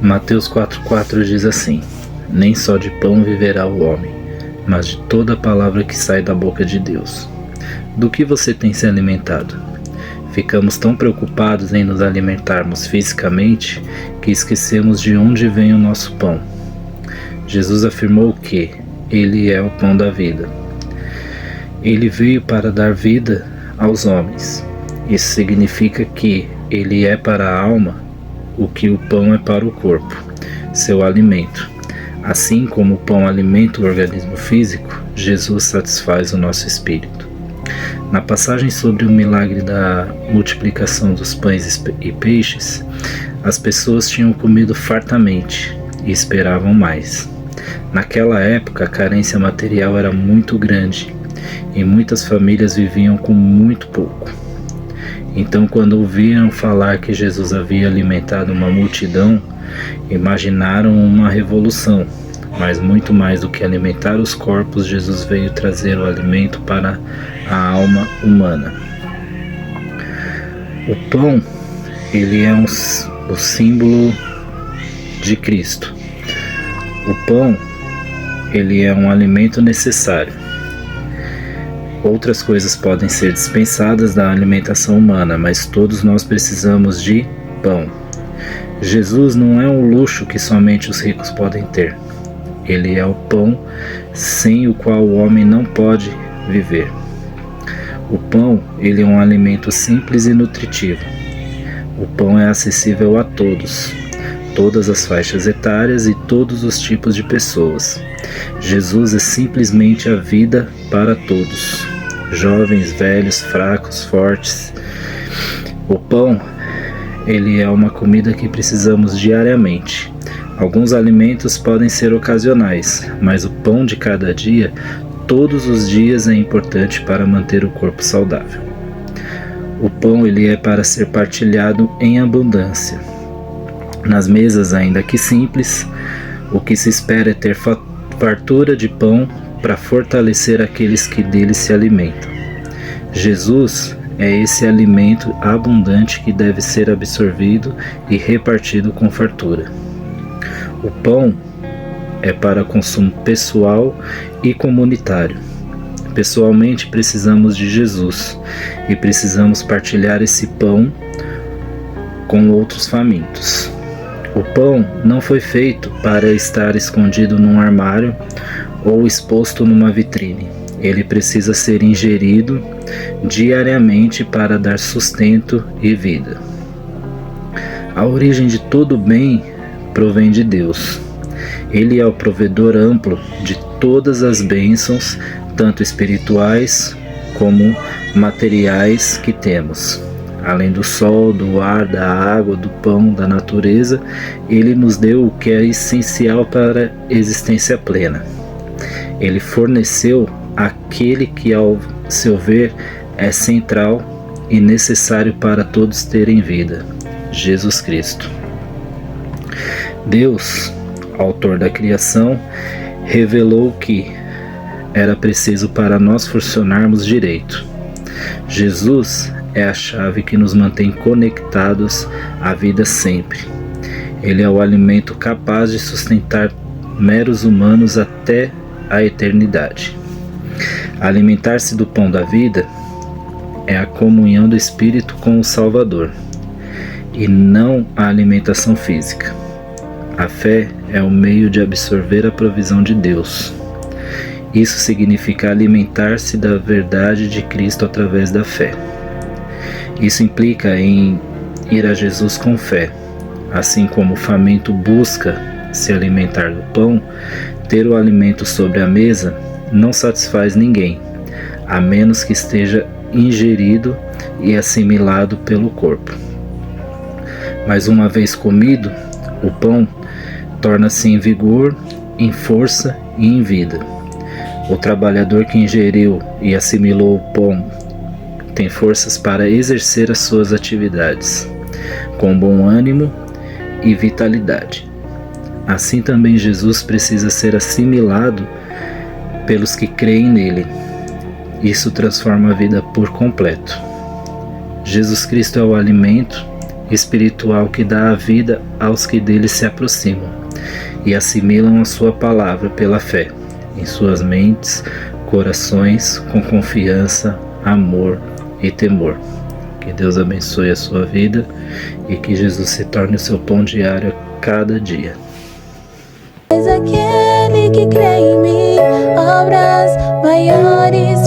Mateus 4,4 diz assim: nem só de pão viverá o homem, mas de toda palavra que sai da boca de Deus. Do que você tem se alimentado? Ficamos tão preocupados em nos alimentarmos fisicamente que esquecemos de onde vem o nosso pão. Jesus afirmou que Ele é o pão da vida. Ele veio para dar vida aos homens. Isso significa que Ele é para a alma o que o pão é para o corpo, seu alimento. Assim como o pão alimenta o organismo físico, Jesus satisfaz o nosso espírito. Na passagem sobre o milagre da multiplicação dos pães e peixes, as pessoas tinham comido fartamente e esperavam mais. Naquela época, a carência material era muito grande e muitas famílias viviam com muito pouco. Então, quando ouviram falar que Jesus havia alimentado uma multidão, imaginaram uma revolução. Mas muito mais do que alimentar os corpos, Jesus veio trazer o alimento para a alma humana. O pão, ele é o símbolo de Cristo. O pão, ele é um alimento necessário. Outras coisas podem ser dispensadas da alimentação humana, mas todos nós precisamos de pão. Jesus não é um luxo que somente os ricos podem ter. Ele é o pão sem o qual o homem não pode viver. O pão, ele é um alimento simples e nutritivo. O pão é acessível a todos, todas as faixas etárias e todos os tipos de pessoas. Jesus é simplesmente a vida para todos, jovens, velhos, fracos, fortes. O pão, ele é uma comida que precisamos diariamente. Alguns alimentos podem ser ocasionais, mas o pão de cada dia, todos os dias, é importante para manter o corpo saudável. O pão, ele é para ser partilhado em abundância. Nas mesas, ainda que simples, o que se espera é ter fartura de pão para fortalecer aqueles que dele se alimentam. Jesus é esse alimento abundante que deve ser absorvido e repartido com fartura. O pão é para consumo pessoal e comunitário. Pessoalmente, precisamos de Jesus e precisamos partilhar esse pão com outros famintos. O pão não foi feito para estar escondido num armário ou exposto numa vitrine. Ele precisa ser ingerido diariamente para dar sustento e vida. A origem de todo bem provém de Deus. Ele é o provedor amplo de todas as bênçãos, tanto espirituais como materiais que temos. Além do sol, do ar, da água, do pão, da natureza, Ele nos deu o que é essencial para a existência plena. Ele forneceu aquele que, ao seu ver, é central e necessário para todos terem vida: Jesus Cristo. Deus, autor da criação, revelou que era preciso para nós funcionarmos direito. Jesus é a chave que nos mantém conectados à vida sempre. Ele é o alimento capaz de sustentar meros humanos até a eternidade. Alimentar-se do pão da vida é a comunhão do Espírito com o Salvador, e não a alimentação física. A fé é o meio de absorver a provisão de Deus. Isso significa alimentar-se da verdade de Cristo através da fé. Isso implica em ir a Jesus com fé. Assim como o faminto busca se alimentar do pão, ter o alimento sobre a mesa não satisfaz ninguém, a menos que esteja ingerido e assimilado pelo corpo. Mas uma vez comido, o pão torna-se em vigor, em força e em vida. O trabalhador que ingeriu e assimilou o pão tem forças para exercer as suas atividades, com bom ânimo e vitalidade. Assim também Jesus precisa ser assimilado pelos que creem nele. Isso transforma a vida por completo. Jesus Cristo é o alimento espiritual que dá a vida aos que dele se aproximam e assimilam a sua palavra pela fé, em suas mentes, corações, com confiança, amor e temor. Que Deus abençoe a sua vida e que Jesus se torne o seu pão diário a cada dia. És aquele que crê em mim, obras maiores